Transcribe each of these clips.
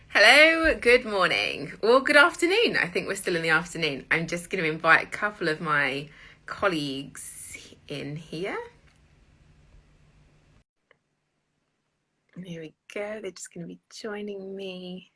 Hello, good morning, or good afternoon. I think we're still in the afternoon. I'm just going to invite a couple of my colleagues in here. Here we go. They're just going to be joining me.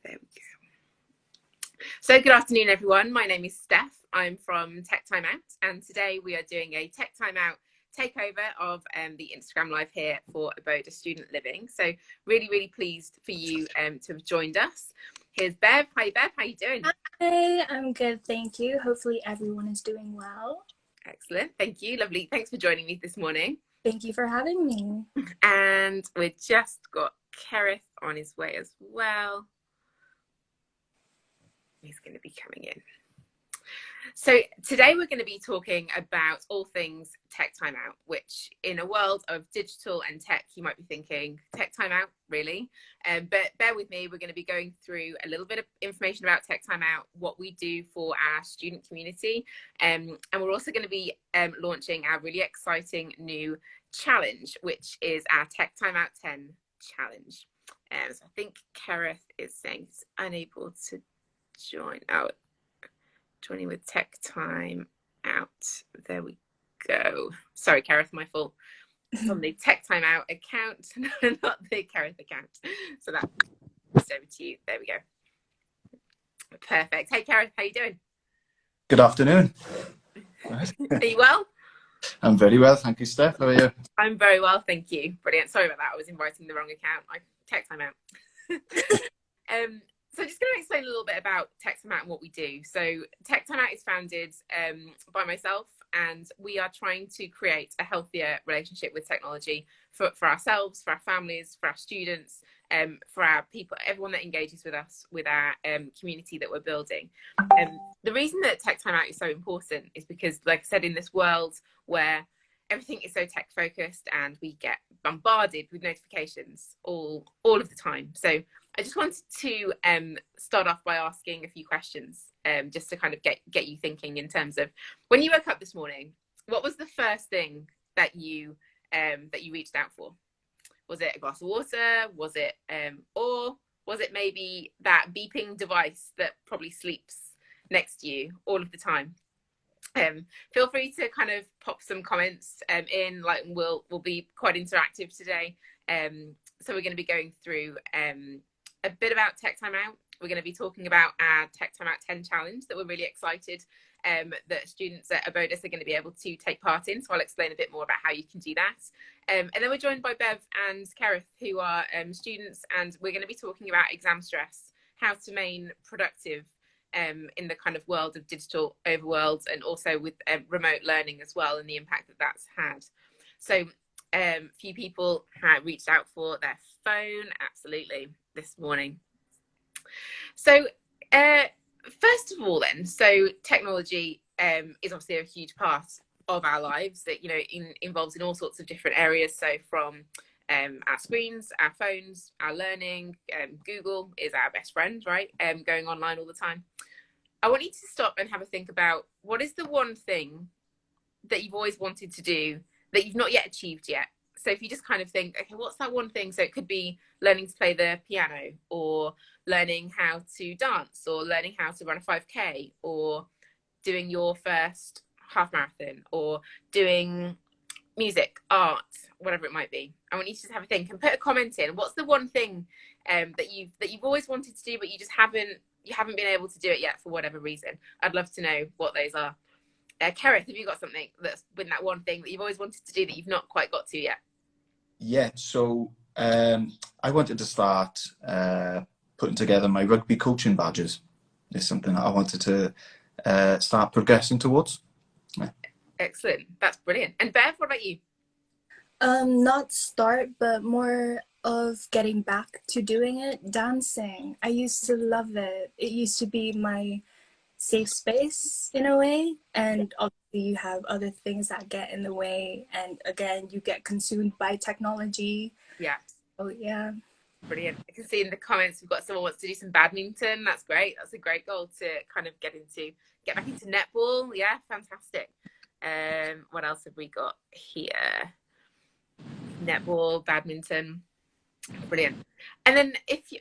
There we go. So, good afternoon, everyone. My name is Steph. I'm from Tech Time Out, and today we are doing a Tech Time Out takeover of the Instagram live here for Abodus Student Living. So really pleased for you to have joined us. Here's Bev. Hi Bev, how you doing? Hi, I'm good, thank you. Hopefully everyone is doing well. Excellent, thank you, lovely. Thanks for joining me this morning. Thank you for having me. And we've just got Cerith on his way as well. He's going to be coming in. So today we're going to be talking about all things tech timeout, which in a world of digital and tech, you might be thinking, tech timeout, really? But bear with me, we're going to be going through a little bit of information about tech timeout, what we do for our student community, and we're also going to be launching our really exciting new challenge, which is our Tech Timeout 10 challenge. So I think Cerith is saying he's unable to join. Oh, joining with Tech Time Out. There we go. Sorry, Cerith, my fault. It's on the Tech Time Out account, not the Cerith account. So that's over to you. There we go. Perfect. Hey, Cerith, how you doing? Good afternoon. Are you well? I'm very well, thank you, Steph. How are you? I'm very well, thank you. Brilliant. Sorry about that. I was inviting the wrong account. Tech Time Out. So just going to explain a little bit about Tech Time Out and what we do. So Tech Time Out is founded by myself, and we are trying to create a healthier relationship with technology for ourselves, for our families, for our students, for our people, everyone that engages with us, with our community that we're building. The reason that Tech Time Out is so important is because, like I said, in this world where everything is so tech focused and we get bombarded with notifications all of the time. So I just wanted to start off by asking a few questions, just to kind of get you thinking in terms of when you woke up this morning, what was the first thing that you reached out for? Was it a glass of water? Was it or was it maybe that beeping device that probably sleeps next to you all of the time? Feel free to kind of pop some comments in, like we'll be quite interactive today. So we're going to be going through a bit about Tech Time Out. We're going to be talking about our Tech Time Out 10 challenge that we're really excited that students at Abodus are going to be able to take part in. So I'll explain a bit more about how you can do that. And then we're joined by Bev and Cerith, who are students, and we're going to be talking about exam stress, how to remain productive in the kind of world of digital overworld, and also with remote learning as well, and the impact that that's had. So few people have reached out for their phone, absolutely, this morning. So first of all then, so technology is obviously a huge part of our lives that, you know, involves in all sorts of different areas. So from our screens, our phones, our learning, Google is our best friend, right? Going online all the time. I want you to stop and have a think about, what is the one thing that you've always wanted to do that you've not yet achieved yet? So if you just kind of think, okay, what's that one thing? So it could be learning to play the piano, or learning how to dance, or learning how to run a 5K, or doing your first half marathon, or doing music, art, whatever it might be. I want you to just have a think and put a comment in. What's the one thing that you've always wanted to do, but you just haven't been able to do it yet for whatever reason? I'd love to know what those are. Cerith, have you got something that's been that one thing that you've always wanted to do that you've not quite got to yet? Yeah, so I wanted to start putting together my rugby coaching badges. It's something that I wanted to start progressing towards. Yeah. Excellent, that's brilliant. And Bev, what about you? Not start, but more of getting back to doing it. Dancing. I used to love it. It used to be my safe space in a way, and obviously you have other things that get in the way, and again you get consumed by technology. Yeah. Oh yeah. Brilliant. I can see in the comments we've got someone wants to do some badminton. That's great. That's a great goal to kind of get back into netball. Yeah, fantastic. What else have we got here? Netball, badminton. Brilliant. And then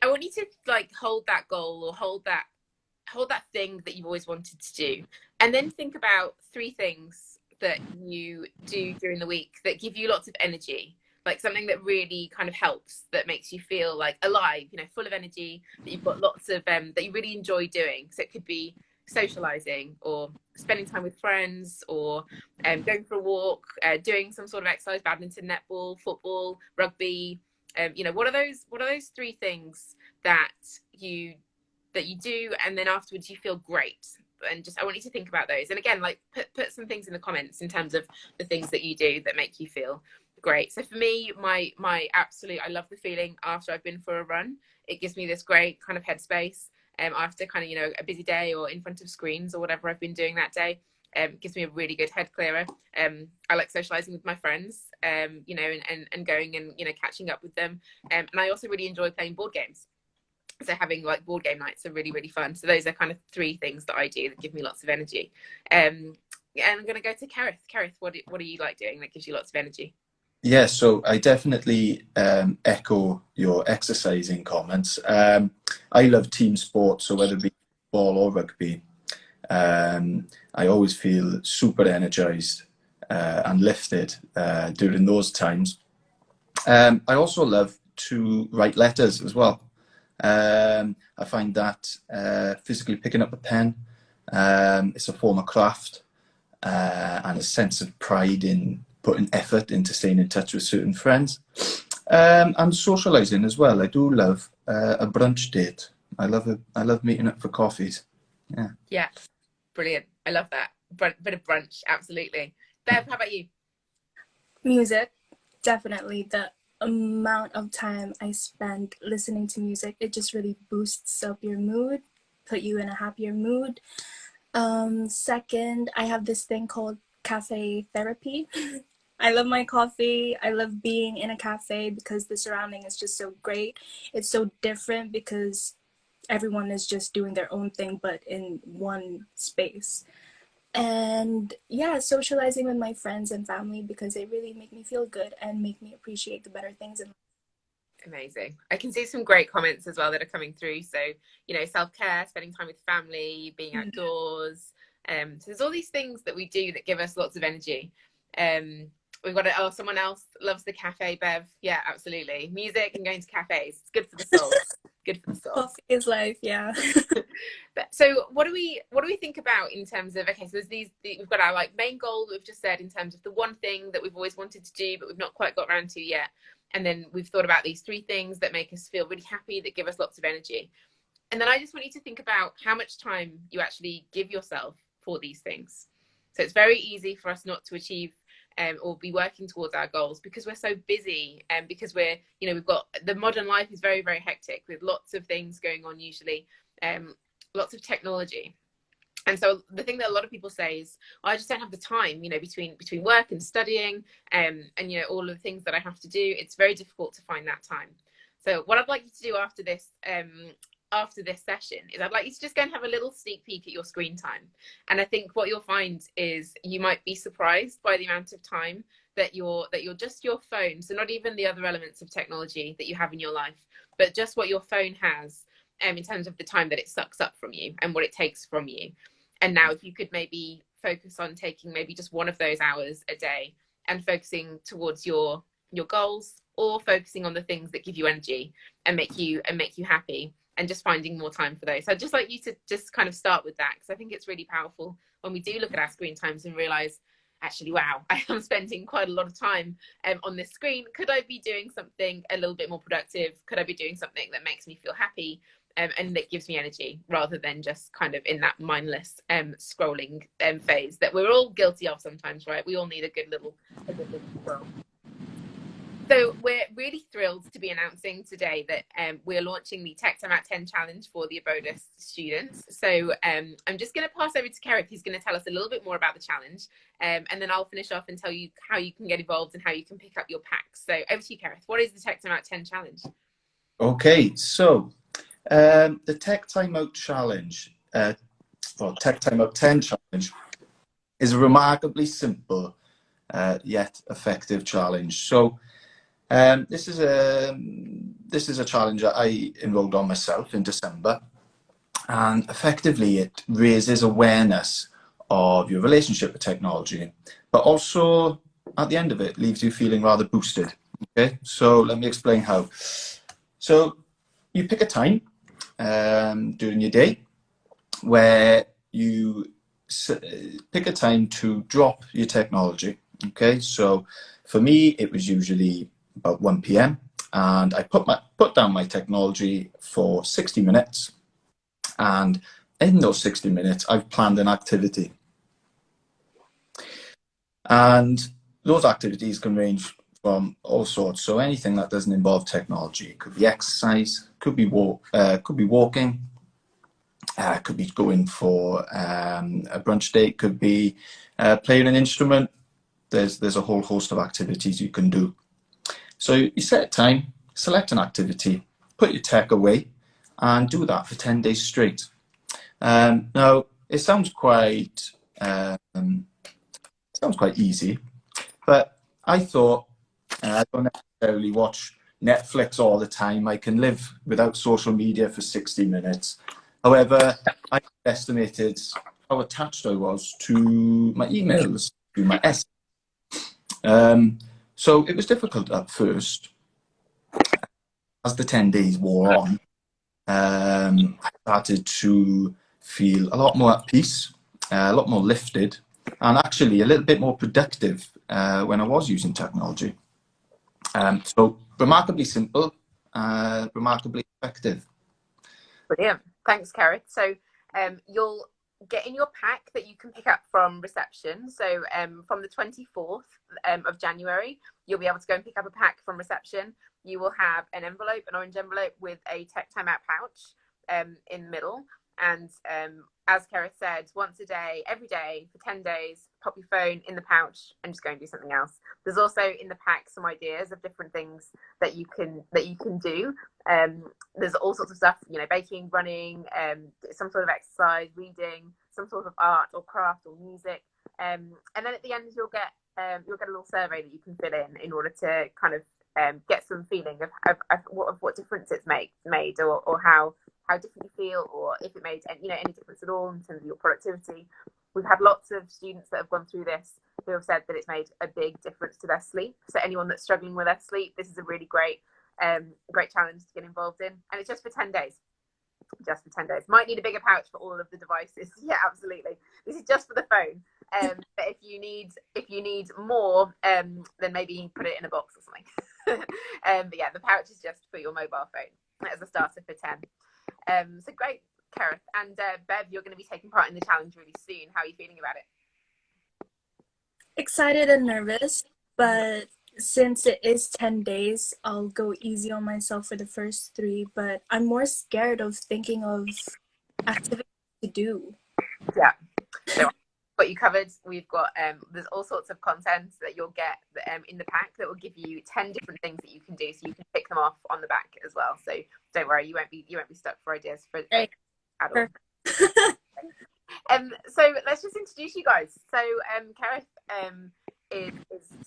I want you to like hold that goal or hold that thing that you've always wanted to do, and then think about three things that you do during the week that give you lots of energy, like something that really kind of helps, that makes you feel like alive, full of energy, that you've got lots of that you really enjoy doing. So it could be socializing, or spending time with friends, or going for a walk, doing some sort of exercise, badminton, netball, football, rugby. What are those three things that you do, and then afterwards you feel great? And just, I want you to think about those, and again, like put some things in the comments in terms of the things that you do that make you feel great. So for me, my absolute, I love the feeling after I've been for a run. It gives me this great kind of headspace after kind of a busy day or in front of screens or whatever I've been doing that day. Gives me a really good head clearer. I like socializing with my friends, and going and catching up with them, and I also really enjoy playing board games. So having like board game nights are really, really fun. So those are kind of three things that I do that give me lots of energy. And I'm going to go to Cerith. Cerith, what do you like doing that gives you lots of energy? Yeah, so I definitely echo your exercising comments. I love team sports, so whether it be football or rugby, I always feel super energized and lifted during those times. I also love to write letters as well. I find that physically picking up a pen, it's a form of craft and a sense of pride in putting effort into staying in touch with certain friends. And socializing as well. I do love a brunch date. I love meeting up for coffees. Yeah, brilliant. I love that. Bit of brunch, absolutely. Bev, how about you? Music, definitely. The amount of time I spend listening to music, it just really boosts up your mood, put you in a happier mood. Second, I have this thing called cafe therapy. I love my coffee. I love being in a cafe because the surrounding is just so great. It's so different because everyone is just doing their own thing, but in one space. And yeah, socializing with my friends and family because they really make me feel good and make me appreciate the better things in life. Amazing. I can see some great comments as well that are coming through. So, self-care, spending time with family, being outdoors. So there's all these things that we do that give us lots of energy. We've got someone else loves the cafe, Bev. Yeah, absolutely. Music and going to cafes. It's good for the soul. Good for the soul. Coffee is life, yeah. So what do we think about in terms of, okay, so there's we've got our like main goal that we've just said in terms of the one thing that we've always wanted to do but we've not quite got around to yet, and then we've thought about these three things that make us feel really happy, that give us lots of energy, and then I just want you to think about how much time you actually give yourself for these things. So it's very easy for us not to achieve or be working towards our goals because we're so busy, and because we're, we've got, the modern life is very, very hectic with lots of things going on usually, lots of technology. And so the thing that a lot of people say is, I just don't have the time, between work and studying, and all of the things that I have to do. It's very difficult to find that time. So what I'd like you to do after this session is I'd like you to just go and have a little sneak peek at your screen time. And I think what you'll find is you might be surprised by the amount of time that you're just your phone. So not even the other elements of technology that you have in your life, but just what your phone has in terms of the time that it sucks up from you and what it takes from you. And now if you could maybe focus on taking maybe just one of those hours a day and focusing towards your goals, or focusing on the things that give you energy and make you happy, and just finding more time for those. So I'd just like you to just kind of start with that, because I think it's really powerful when we do look at our screen times and realize, actually, wow, I am spending quite a lot of time on this screen. Could I be doing something a little bit more productive? Could I be doing something that makes me feel happy and that gives me energy, rather than just kind of in that mindless scrolling phase that we're all guilty of sometimes, right? We all need a good little scroll. So we're really thrilled to be announcing today that we're launching the Tech Time Out 10 challenge for the Abodus students. So I'm just going to pass over to Cerith, who's going to tell us a little bit more about the challenge, and then I'll finish off and tell you how you can get involved and how you can pick up your packs. So over to you, Cerith. What is the Tech Time Out 10 challenge? Okay, so the Tech Time Out challenge, or Tech Time Out 10 challenge, is a remarkably simple yet effective challenge. So This is a challenge that I enrolled on myself in December, and effectively it raises awareness of your relationship with technology, but also at the end of it leaves you feeling rather boosted. Okay, so let me explain how. So you pick a time during your day where you pick a time to drop your technology. Okay, so for me it was usually about 1 p.m. and I put down my technology for 60 minutes, and in those 60 minutes I've planned an activity, and those activities can range from all sorts. So anything that doesn't involve technology. It could be exercise, could be walking, could be going for a brunch date, could be playing an instrument. There's a whole host of activities you can do. So you set a time, select an activity, put your tech away, and do that for 10 days straight. Now, it sounds quite easy, but I thought I don't necessarily watch Netflix all the time. I can live without social media for 60 minutes. However, I estimated how attached I was to my emails, to my essays. So it was difficult at first. As the 10 days wore on, I started to feel a lot more at peace, a lot more lifted, and actually a little bit more productive when I was using technology. So remarkably simple, remarkably effective. Brilliant. Thanks, Cerith. So you'll get in your pack that you can pick up from reception. So from the 24th of January, you'll be able to go and pick up a pack from reception. You will have an envelope, an orange envelope with a Tech Time Out pouch in the middle. And as Cerith said, once a day, every day for 10 days, pop your phone in the pouch and just go and do something else. There's also in the pack some ideas of different things that you can do. There's all sorts of stuff, you know, baking, running, some sort of exercise, reading, some sort of art or craft or music. And then at the end, you'll get a little survey that you can fill in order to kind of get some feeling of what difference it's made or how different you feel, or if it made any difference at all in terms of your productivity. We've had lots of students that have gone through this who have said that it's made a big difference to their sleep. So anyone that's struggling with their sleep, this is a really great challenge to get involved in, and it's just for 10 days. Just for 10 days. Might need a bigger pouch for all of the devices. Yeah, absolutely. This is just for the phone. But if you need more, then maybe put it in a box or something. But yeah, the pouch is just for your mobile phone as a starter for 10. So great, Cerith. And Bev, you're going to be taking part in the challenge really soon. How are you feeling about it? Excited and nervous, but since it is 10 days, I'll go easy on myself for the first 3, but I'm more scared of thinking of activities to do. Yeah. So got you covered. We've got there's all sorts of content that you'll get in the pack that will give you 10 different things that you can do, so you can pick them off on the back as well. So don't worry, you won't be stuck for ideas for at all. So let's just introduce you guys. So Cerith is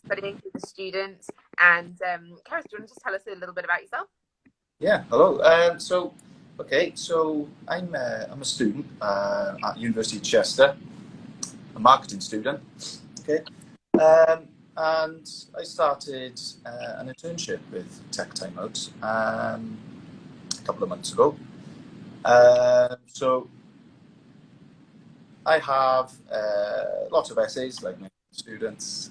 studying as a student, and Cerith, do you want to just tell us a little bit about yourself? Yeah, hello. So I'm a student at University of Chester, a marketing student. Okay, and I started an internship with Tech Time Out a couple of months ago. So I have lots of essays, like many students,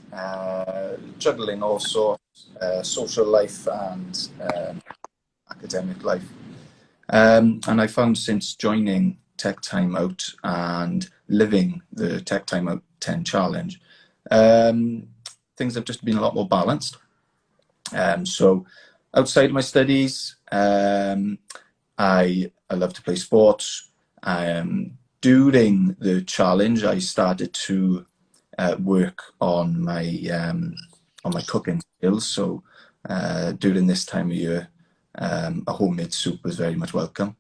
juggling all sorts, social life and academic life. And I found since joining Tech Time Out and living the Tech Time Out 10 challenge, things have just been a lot more balanced. So outside of my studies, I love to play sports. During the challenge, I started to work on my cooking skills. So during this time of year, a homemade soup was very much welcome.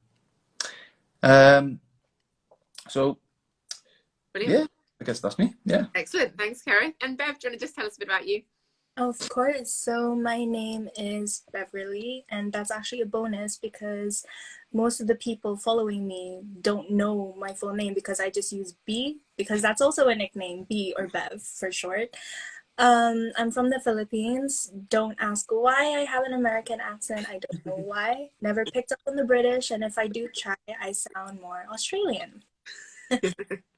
So, brilliant. Yeah, I guess that's me. Yeah. Excellent. Thanks, Cerith. And Bev, do you want to just tell us a bit about you? Of course. So my name is Beverly, and that's actually a bonus because most of the people following me don't know my full name because I just use B because that's also a nickname, B or Bev for short. I'm from the Philippines. Don't ask why I have an American accent. I don't know why. Never picked up on the British, and if I do try, I sound more Australian.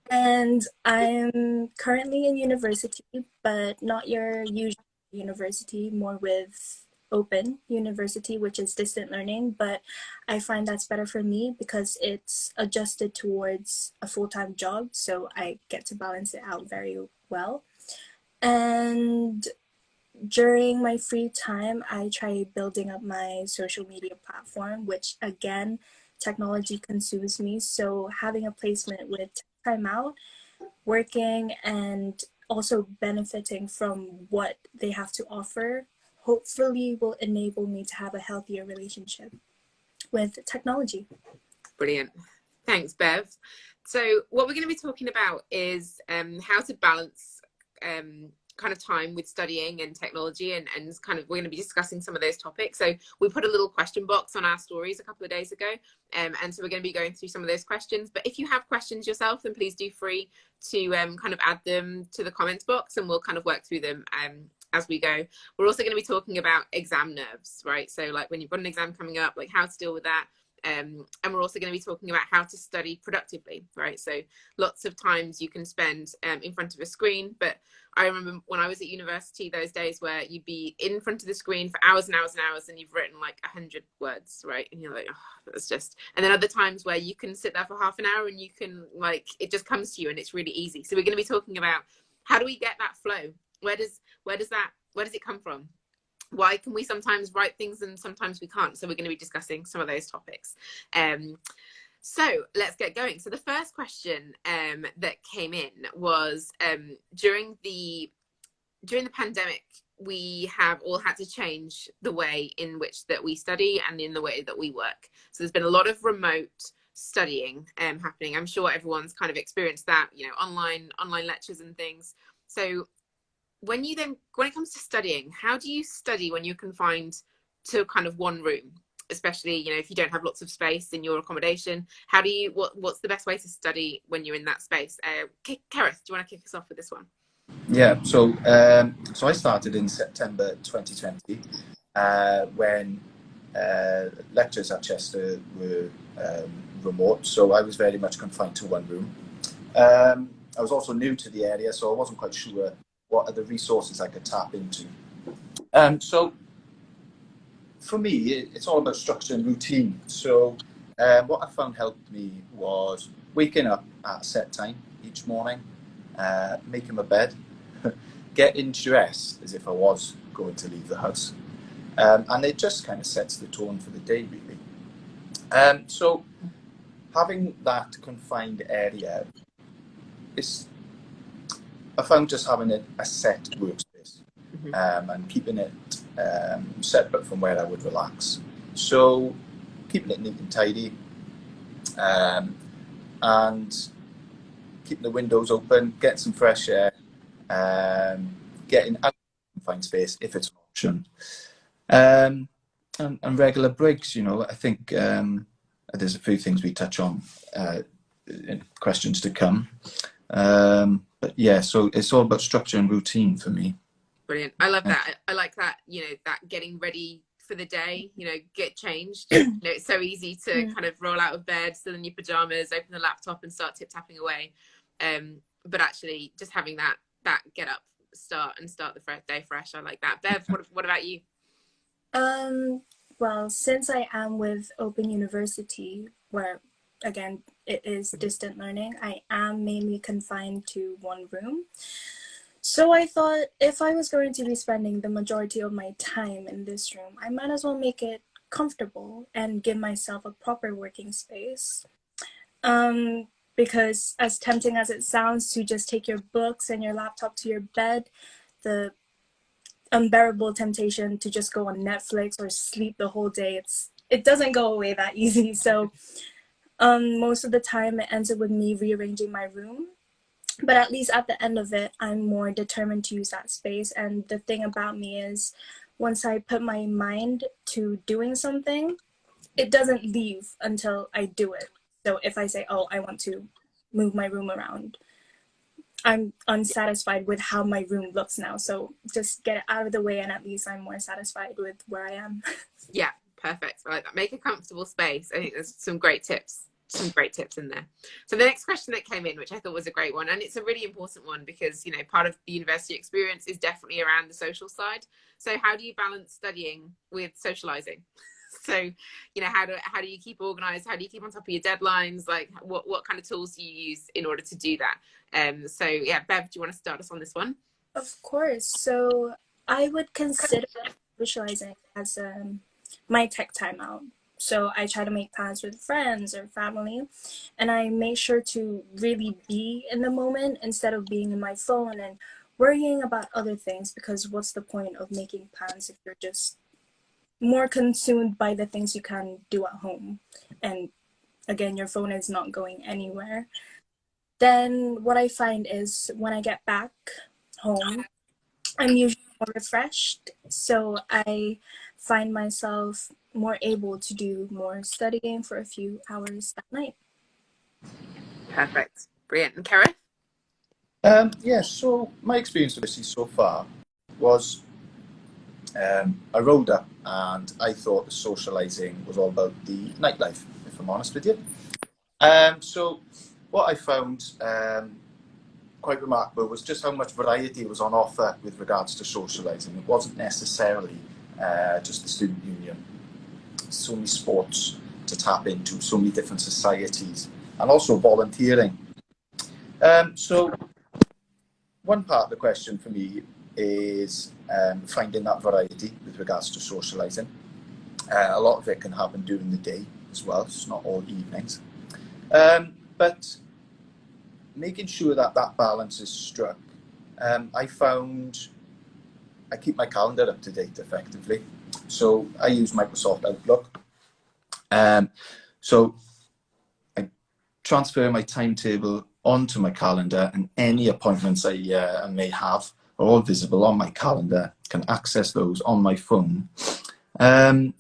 And I'm currently in university, but not your usual university, more with open university, which is distant learning. But I find that's better for me because it's adjusted towards a full-time job, so I get to balance it out very well. And during my free time, I try building up my social media platform, which again, technology consumes me. So having a placement with timeout, working and also benefiting from what they have to offer, hopefully will enable me to have a healthier relationship with technology. Brilliant. Thanks, Bev. So what we're going to be talking about is how to balance kind of time with studying and technology, and kind of we're going to be discussing some of those topics. So we put a little question box on our stories a couple of days ago, and so we're going to be going through some of those questions. But if you have questions yourself, then please do free to kind of add them to the comments box, and we'll kind of work through them as we go. We're also going to be talking about exam nerves, right? So like when you've got an exam coming up, like how to deal with that. And we're also going to be talking about how to study productively, right? So lots of times you can spend in front of a screen, but I remember when I was at university, those days where you'd be in front of the screen for hours and hours and hours, and you've written like 100 words, right? And you're like, oh, that's just. And then other times where you can sit there for half an hour and you can like it just comes to you and it's really easy. So we're going to be talking about how do we get that flow? Where does it come from? Why can we sometimes write things and sometimes we can't? So we're going to be discussing some of those topics. So let's get going. So the first question that came in was during the pandemic, we have all had to change the way in which that we study and in the way that we work. So there's been a lot of remote studying happening. I'm sure everyone's kind of experienced that, you know, online lectures and things. So when it comes to studying, how do you study when you're confined to kind of one room, especially, you know, if you don't have lots of space in your accommodation? How do you what's the best way to study when you're in that space? Cerith, do you want to kick us off with this one? Yeah, so I started in September 2020 when lectures at Chester were remote, so I was very much confined to one room. I was also new to the area, so I wasn't quite sure what are the resources I could tap into. So for me, it's all about structure and routine. So what I found helped me was waking up at a set time each morning, making my bed, getting dressed as if I was going to leave the house. And it just kind of sets the tone for the day, really. So having that confined area, I found just having a set workspace and keeping it separate from where I would relax. So keeping it neat and tidy, and keeping the windows open, getting some fresh air, getting out of confined space if it's an option, and regular breaks. You know, I think there's a few things we touch on in questions to come. But yeah, so it's all about structure and routine for me. Brilliant. I love that. I like that, you know, that getting ready for the day, you know, get changed. You know, it's so easy to kind of roll out of bed, still in your pajamas, open the laptop and start tip-tapping away. But actually just having that get up, start the day fresh. I like that. Bev, what about you? Well, since I am with Open University, where again it is distant learning, I am mainly confined to one room. So I thought if I was going to be spending the majority of my time in this room, I might as well make it comfortable and give myself a proper working space. Because as tempting as it sounds to just take your books and your laptop to your bed, the unbearable temptation to just go on Netflix or sleep the whole day, it doesn't go away that easy. So most of the time it ends up with me rearranging my room. But at least at the end of it, I'm more determined to use that space. And the thing about me is, once I put my mind to doing something, it doesn't leave until I do it. So if I say, oh, I want to move my room around, I'm unsatisfied with how my room looks now. So just get it out of the way, and at least I'm more satisfied with where I am. Yeah, perfect. I like that. Make a comfortable space. I think there's some great tips. Some great tips in there. So the next question that came in, which I thought was a great one, and it's a really important one because, you know, part of the university experience is definitely around the social side. So how do you balance studying with socializing? So, you know, how do you keep organized? How do you keep on top of your deadlines? Like what kind of tools do you use in order to do that? So yeah, Bev, do you want to start us on this one? Of course. So I would consider socializing as my tech timeout. So I try to make plans with friends or family, and I make sure to really be in the moment instead of being in my phone and worrying about other things, because what's the point of making plans if you're just more consumed by the things you can do at home, and again your phone is not going anywhere. Then what I find is when I get back home, I'm usually more refreshed, so I find myself more able to do more studying for a few hours that night. Perfect. Brilliant. And Kerith? Yeah, so my experience with this so far was I rolled up and I thought the socialising was all about the nightlife, if I'm honest with you. So what I found quite remarkable was just how much variety was on offer with regards to socialising. It wasn't necessarily just the student union. So many sports to tap into, so many different societies, and also volunteering. So one part of the question for me is finding that variety with regards to socialising. A lot of it can happen during the day as well, it's not all evenings. But making sure that that balance is struck, I found I keep my calendar up to date effectively. So I use Microsoft Outlook. So I transfer my timetable onto my calendar, and any appointments I may have are all visible on my calendar. Can access those on my phone. And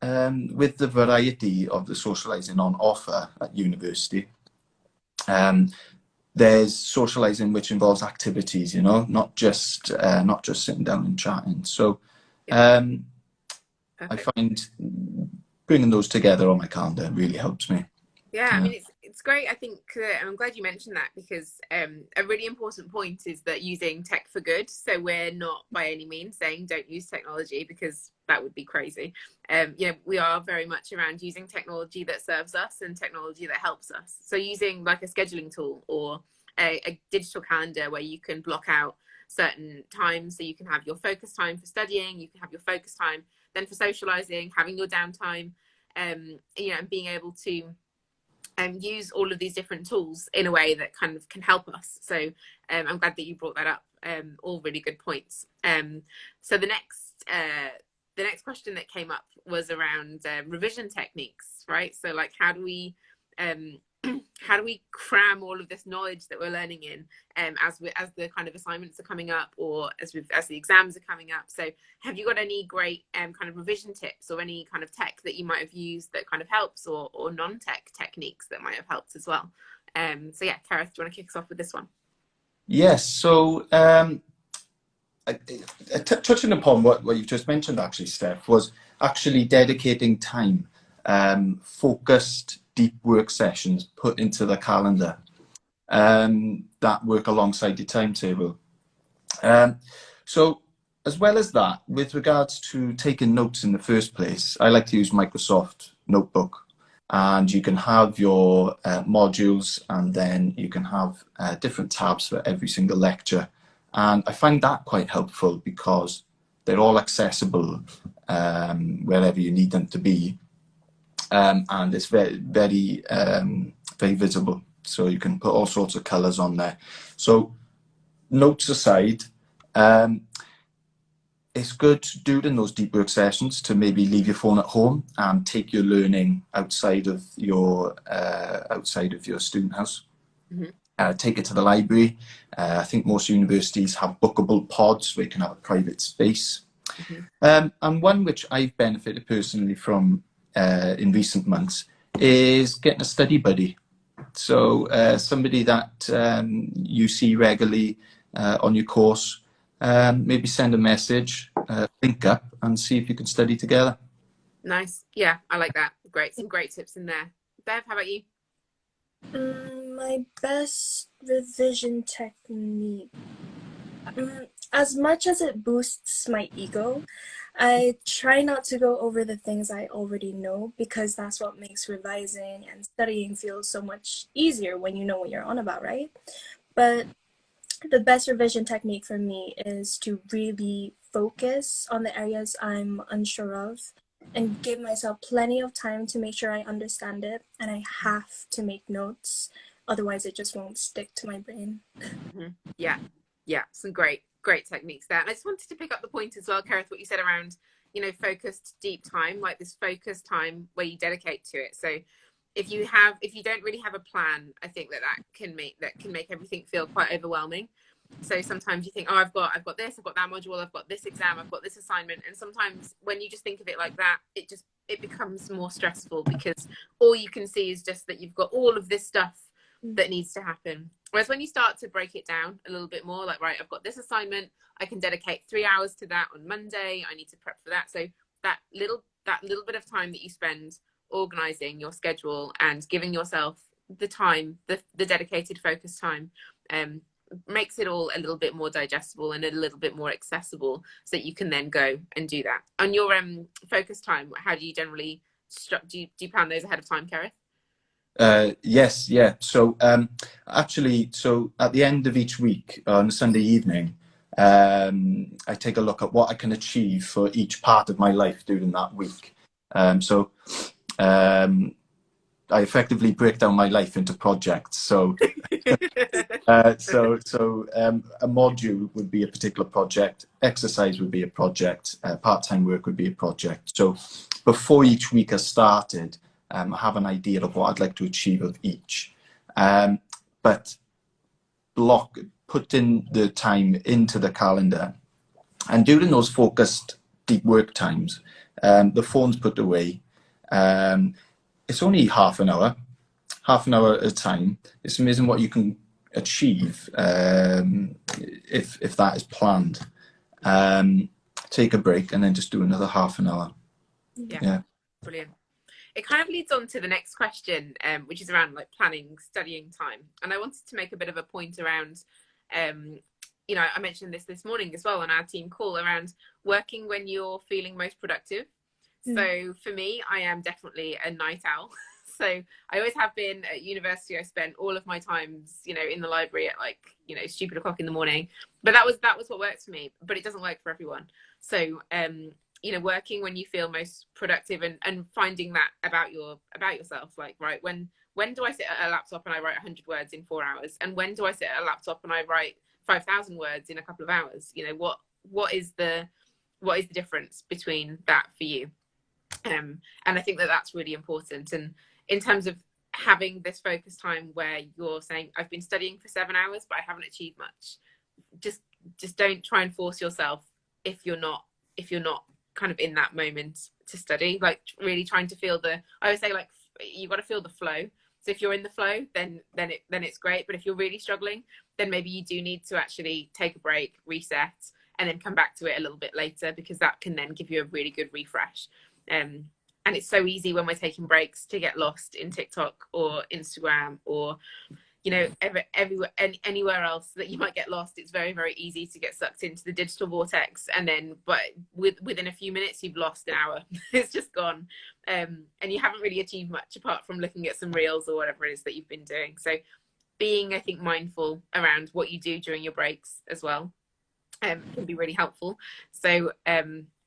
with the variety of the socialising on offer at university, there's socialising which involves activities, you know, not just sitting down and chatting. So I find bringing those together on my calendar really helps me. Yeah, I mean, it's great. I think I'm glad you mentioned that because a really important point is that using tech for good. So we're not by any means saying don't use technology, because that would be crazy. You know, we are very much around using technology that serves us and technology that helps us. So using like a scheduling tool or a digital calendar where you can block out certain times, so you can have your focus time for studying, you can have your focus time then for socializing, having your downtime, you know, and being able to use all of these different tools in a way that kind of can help us. So I'm glad that you brought that up. All really good points. So the next question that came up was around revision techniques, right? So like how do we cram all of this knowledge that we're learning in as the kind of assignments are coming up, or as the exams are coming up? So have you got any great kind of revision tips or any kind of tech that you might have used that kind of helps, or non-tech techniques that might have helped as well? So yeah, Kerith, do you want to kick us off with this one? Yes, so touching upon what you've just mentioned, actually, Steph, was actually dedicating time, focused, deep work sessions put into the calendar that work alongside your timetable. So as well as that, with regards to taking notes in the first place, I like to use Microsoft Notebook, and you can have your modules, and then you can have different tabs for every single lecture. And I find that quite helpful because they're all accessible wherever you need them to be. And it's very, very, very visible. So you can put all sorts of colours on there. So notes aside, it's good during those deep work sessions to maybe leave your phone at home and take your learning outside of your student house. Mm-hmm. take it to the library. I think most universities have bookable pods where you can have a private space. And one which I've benefited personally from in recent months is getting a study buddy. So somebody that you see regularly on your course, maybe send a message, link up and see if you can study together. Nice. Yeah, I like that. Great. Some great tips in there. Bev, how about you? My best revision technique. As much as it boosts my ego, I try not to go over the things I already know, because that's what makes revising and studying feel so much easier when you know what you're on about, right? But the best revision technique for me is to really focus on the areas I'm unsure of and give myself plenty of time to make sure I understand it, and I have to make notes, otherwise it just won't stick to my brain. Yeah, yeah, some great techniques there. And I just wanted to pick up the point as well, Cerith, what you said around, focused deep time, like this focused time where you dedicate to it. So if you don't really have a plan, I think that can make everything feel quite overwhelming. So sometimes you think, oh, I've got this, I've got that module, I've got this exam, I've got this assignment. And sometimes when you just think of it like that, it becomes more stressful, because all you can see is just that you've got all of this stuff that needs to happen. Whereas when you start to break it down a little bit more, like, right, I've got this assignment, I can dedicate 3 hours to that on Monday, I need to prep for that. So that little bit of time that you spend organizing your schedule and giving yourself the time, the dedicated focus time, makes it all a little bit more digestible and a little bit more accessible, so that you can then go and do that. On your focus time, how do you generally do you plan those ahead of time, Cerith? Yes, yeah. So actually, so at the end of each week on a Sunday evening, I take a look at what I can achieve for each part of my life during that week. So I effectively break down my life into projects. So a module would be a particular project, exercise would be a project, part-time work would be a project. So before each week has started, I have an idea of what I'd like to achieve of each. But putting the time into the calendar, and during those focused deep work times, the phone's put away. It's only half an hour at a time. It's amazing what you can achieve if that is planned. Take a break and then just do another half an hour. Yeah. Brilliant. It kind of leads on to the next question, which is around like planning studying time. And I wanted to make a bit of a point around, I mentioned this morning as well on our team call, around working when you're feeling most productive. So for me, I am definitely a night owl. So I always have been. At university, I spent all of my times, in the library at like, stupid o'clock in the morning. But that was what worked for me. But it doesn't work for everyone. So working when you feel most productive, and finding that about yourself, like, right, when do I sit at a laptop and I write 100 words in 4 hours, and when do I sit at a laptop and I write 5,000 words in a couple of hours? What is the difference between that for you? And I think that that's really important. And in terms of having this focus time where you're saying, I've been studying for 7 hours but I haven't achieved much, just don't try and force yourself if you're not kind of in that moment to study. Like, really trying to feel I always say, like, you got to feel the flow. So if you're in the flow, then it's great. But if you're really struggling, then maybe you do need to actually take a break, reset, and then come back to it a little bit later, because that can then give you a really good refresh. And it's so easy when we're taking breaks to get lost in TikTok or Instagram, or everywhere, anywhere else that you might get lost. It's very, very easy to get sucked into the digital vortex, and then within a few minutes you've lost an hour. It's just gone, and you haven't really achieved much apart from looking at some reels or whatever it is that you've been doing. So being, I think, mindful around what you do during your breaks as well can be really helpful. So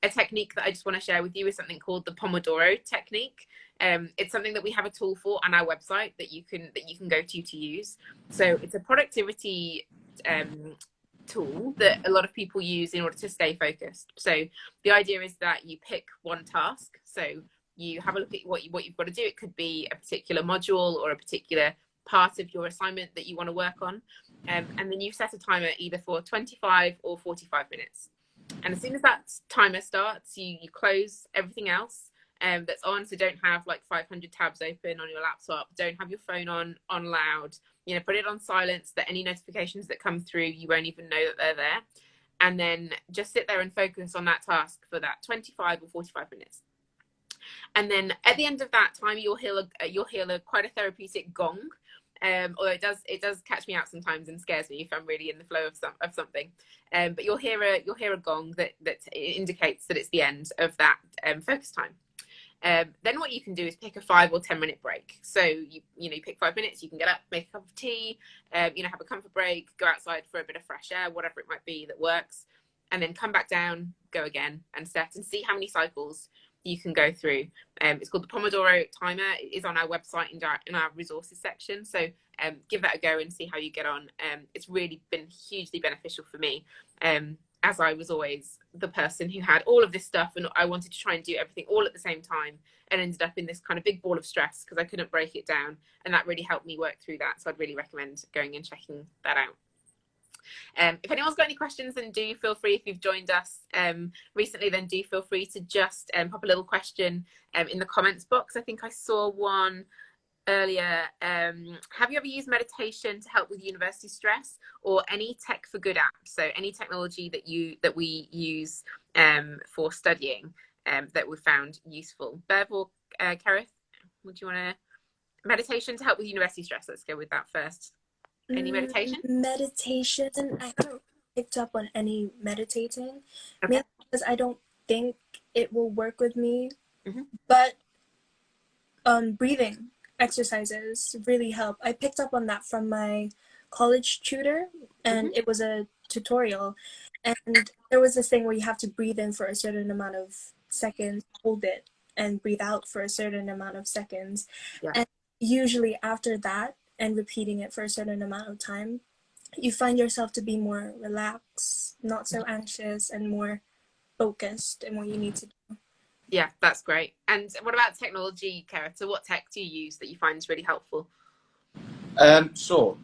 a technique that I just want to share with you is something called the Pomodoro technique. It's something that we have a tool for on our website that you can go to use. So it's a productivity tool that a lot of people use in order to stay focused. So the idea is that you pick one task. So you have a look at what you've got to do. It could be a particular module or a particular part of your assignment that you want to work on. And then you set a timer either for 25 or 45 minutes. And as soon as that timer starts, you close everything else that's on. So don't have like 500 tabs open on your laptop. Don't have your phone on loud. You know, put it on silence, that any notifications that come through, you won't even know that they're there. And then just sit there and focus on that task for that 25 or 45 minutes. And then at the end of that time, you'll hear quite a therapeutic gong. Although it does catch me out sometimes and scares me if I'm really in the flow of something. But you'll hear a gong that indicates that it's the end of that focus time. Then what you can do is pick a 5 or 10 minute break. So you pick 5 minutes, you can get up, make a cup of tea, have a comfort break, go outside for a bit of fresh air, whatever it might be that works, and then come back down, go again, and set and see how many cycles you can go through. It's called the Pomodoro timer. It is on our website in our resources section. So give that a go and see how you get on. It's really been hugely beneficial for me. As I was always the person who had all of this stuff and I wanted to try and do everything all at the same time and ended up in this kind of big ball of stress because I couldn't break it down. And that really helped me work through that. So I'd really recommend going and checking that out. If anyone's got any questions, then do feel free. If you've joined us recently, then do feel free to just pop a little question in the comments box. I think I saw one earlier. Have you ever used meditation to help with university stress, or any tech for good apps? So any technology that we use for studying that we found useful. Bev or Cerith, would you want to meditation to help with university stress? Let's go with that first. Any meditation? Meditation. I haven't picked up on any meditating, Okay. mainly because I don't think it will work with me. Mm-hmm. But breathing exercises really help. I picked up on that from my college tutor, and it was a tutorial. And there was this thing where you have to breathe in for a certain amount of seconds, hold it, and breathe out for a certain amount of seconds. Yeah. And usually after that, and repeating it for a certain amount of time, you find yourself to be more relaxed, not so anxious, and more focused in what you need to do. Yeah, that's great. And what about technology, Cerith? So what tech do you use that you find is really helpful? Actually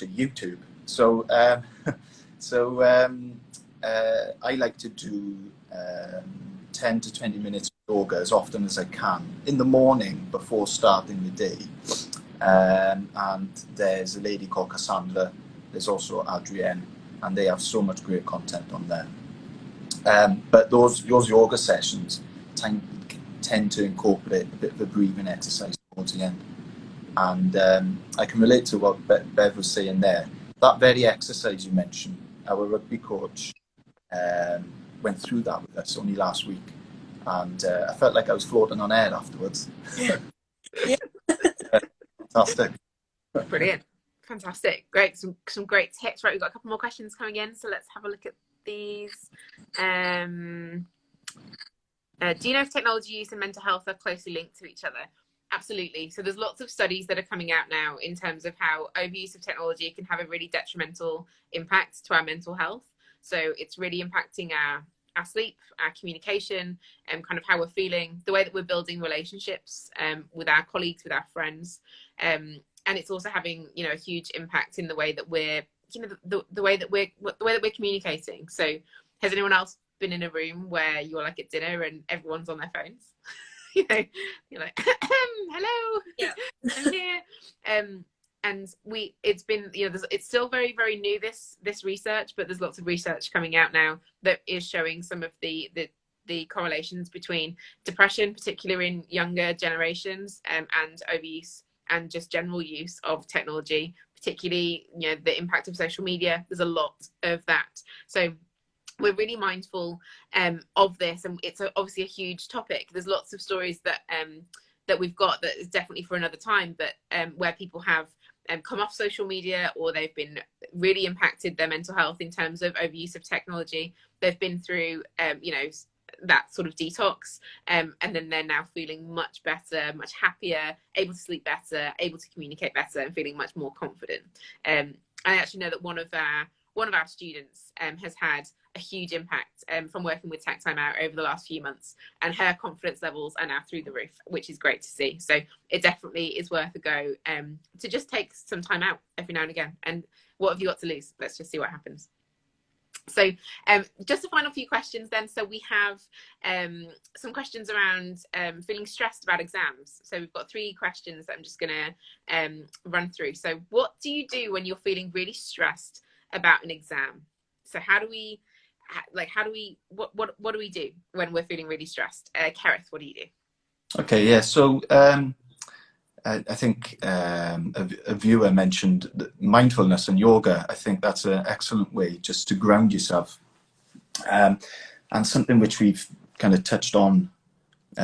YouTube. So I like to do 10 to 20 minutes of yoga as often as I can in the morning before starting the day. And there's a lady called Cassandra, there's also Adrienne, and they have so much great content on there. But those yoga sessions tend to incorporate a bit of a breathing exercise towards the end. And I can relate to what Bev was saying there. That very exercise you mentioned, our rugby coach went through that with us only last week. And I felt like I was floating on air afterwards. Yeah. Fantastic. Brilliant. Fantastic. Great. Some great tips. Right, we've got a couple more questions coming in, so let's have a look at these. Do you know if technology use and mental health are closely linked to each other? Absolutely. So there's lots of studies that are coming out now in terms of how overuse of technology can have a really detrimental impact to our mental health. So it's really impacting our sleep, our communication, and kind of how we're feeling, the way that we're building relationships with our colleagues, with our friends. And it's also having, a huge impact in the way that we're, the way that we're communicating. So has anyone else been in a room where you're like at dinner and everyone's on their phones? You're like, hello, yeah, I'm here. And it's been, it's still very, very new, this research, but there's lots of research coming out now that is showing some of the correlations between depression, particularly in younger generations, and overuse and just general use of technology, particularly, the impact of social media. There's a lot of that. So we're really mindful of this, and it's obviously a huge topic. There's lots of stories that we've got that is definitely for another time, but where people have come off social media, or they've been really impacted their mental health in terms of overuse of technology. They've been through, that sort of detox, and then they're now feeling much better, much happier, able to sleep better, able to communicate better, and feeling much more confident. I actually know that one of our one of our students has had a huge impact from working with Tech Time Out over the last few months, and her confidence levels are now through the roof, which is great to see. So it definitely is worth a go to just take some time out every now and again. And what have you got to lose? Let's just see what happens. So just a final few questions then. So we have some questions around feeling stressed about exams. So we've got 3 questions that I'm just going to run through. So what do you do when you're feeling really stressed about an exam? So what do we do when we're feeling really stressed? Cerith, what do you do? Okay, yeah. So I think a viewer mentioned mindfulness and yoga. I think that's an excellent way just to ground yourself. And something which we've kind of touched on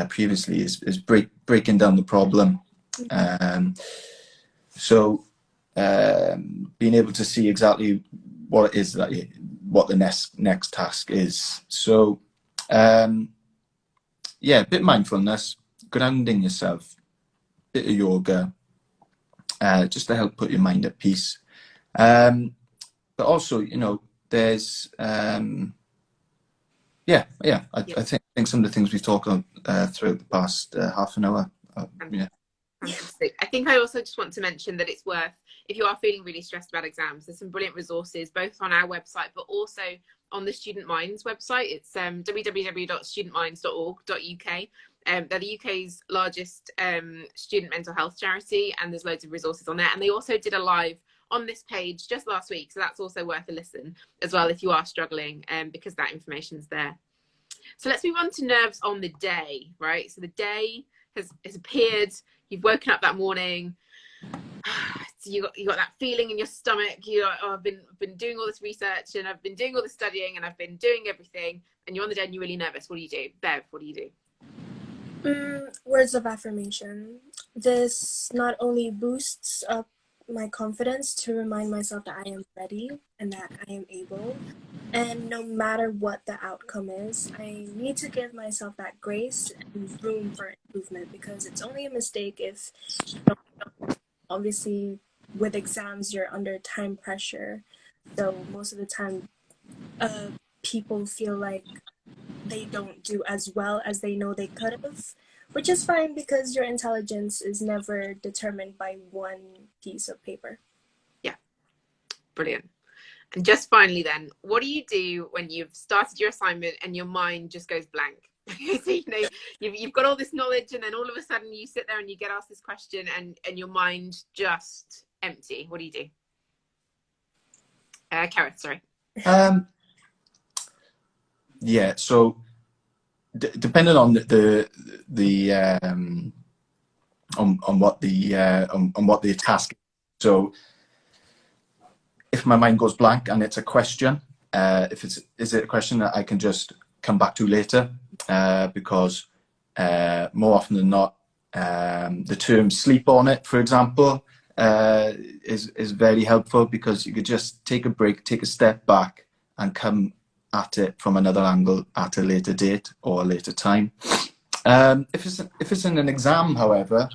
previously is breaking down the problem. So being able to see exactly what it is what the next task is. So yeah, a bit of mindfulness, grounding yourself, bit of yoga, just to help put your mind at peace. But also, you know, there's I think some of the things we've talked on throughout the past half an hour. Yeah. Fantastic. I think I also just want to mention that it's worth, if you are feeling really stressed about exams, there's some brilliant resources both on our website but also on the Student Minds website. It's www.studentminds.org.uk. They're the UK's largest student mental health charity, and there's loads of resources on there. And they also did a live on this page just last week, so that's also worth a listen as well if you are struggling, because that information's there. So let's move on to nerves on the day, right? So the day has appeared. You've woken up that morning. So you got that feeling in your stomach. You know, oh, I've been doing all this research and I've been doing all the studying and I've been doing everything. And you're on the day and you're really nervous. What do you do, Bev? What do you do? Words of affirmation. This not only boosts up my confidence to remind myself that I am ready and that I am able. And no matter what the outcome is, I need to give myself that grace and room for improvement, because it's only a mistake if, obviously, with exams, you're under time pressure. So most of the time, people feel like they don't do as well as they know they could have, which is fine because your intelligence is never determined by one piece of paper. Yeah, brilliant. And just finally then, what do you do when you've started your assignment and your mind just goes blank? So, you know, you've got all this knowledge and then all of a sudden you sit there and you get asked this question and your mind just empty. What do you do? Cerith, sorry. Yeah, so depending on on what the task is. So if my mind goes blank and it's a question, is it a question that I can just come back to later? Because more often than not, the term sleep on it, for example, is very helpful, because you could just take a break, take a step back and come at it from another angle at a later date or a later time. If it's in an exam, however,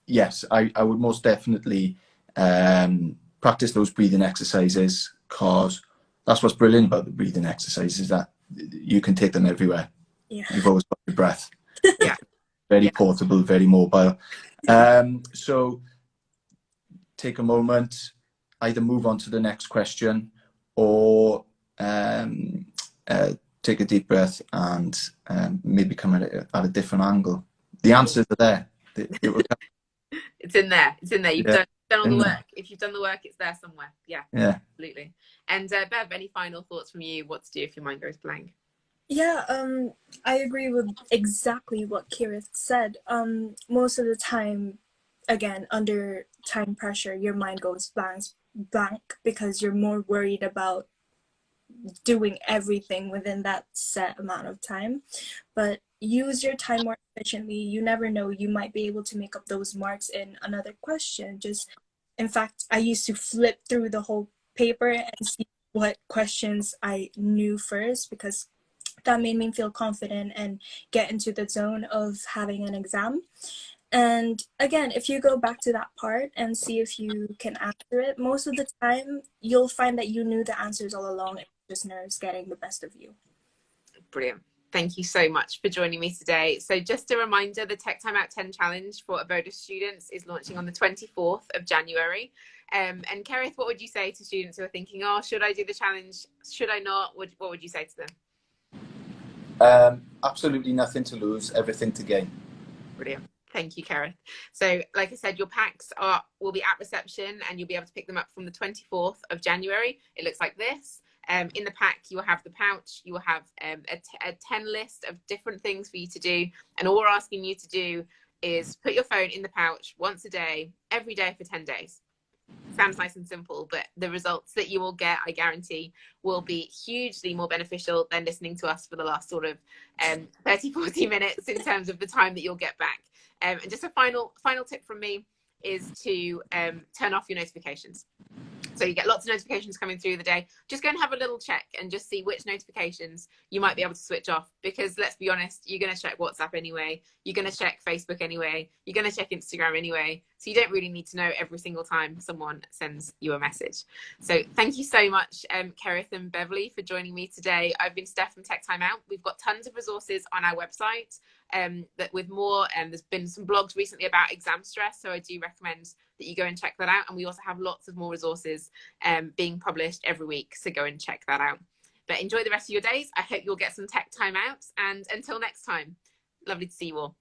yes, I would most definitely practice those breathing exercises, because that's what's brilliant about the breathing exercises, that you can take them everywhere. Yeah. You've always got your breath. Yeah. Very portable, very mobile. So take a moment, either move on to the next question or take a deep breath and maybe come at it at a different angle. The answers are there. It's in there. It's in there. You've done all the work. If you've done the work, it's there somewhere. Yeah, absolutely. And Bev, any final thoughts from you? What to do if your mind goes blank? Yeah, I agree with exactly what Cerith said. Most of the time, again, under time pressure, your mind goes blank because you're more worried about doing everything within that set amount of time. But use your time more efficiently. You never know, you might be able to make up those marks in another question. In fact, I used to flip through the whole paper and see what questions I knew first, because that made me feel confident and get into the zone of having an exam. And again, if you go back to that part and see if you can answer it, most of the time you'll find that you knew the answers all along. It's just nerves getting the best of you. Brilliant. Thank you so much for joining me today. So just a reminder, the Tech Time Out 10 Challenge for Abodus students is launching on the 24th of January. And Cerith, what would you say to students who are thinking, oh, should I do the challenge? Should I not? What would you say to them? Absolutely nothing to lose, everything to gain. Brilliant. Thank you, Cerith. So like I said, your packs will be at reception and you'll be able to pick them up from the 24th of January. It looks like this. In the pack, you will have the pouch, you will have a 10 list of different things for you to do. And all we're asking you to do is put your phone in the pouch once a day, every day for 10 days. Sounds nice and simple, but the results that you will get, I guarantee, will be hugely more beneficial than listening to us for the last sort of 30, 40 minutes in terms of the time that you'll get back. And just a final tip from me is to turn off your notifications. So you get lots of notifications coming through the day. Just go and have a little check and just see which notifications you might be able to switch off. Because let's be honest, you're going to check WhatsApp anyway. You're going to check Facebook anyway. You're going to check Instagram anyway. So you don't really need to know every single time someone sends you a message. So thank you so much, Cerith and Beverly, for joining me today. I've been Steph from Tech Time Out. We've got tons of resources on our website that with more, there's been some blogs recently about exam stress. So I do recommend that you go and check that out. And we also have lots of more resources being published every week. So go and check that out. But enjoy the rest of your days. I hope you'll get some tech time out. And until next time, lovely to see you all.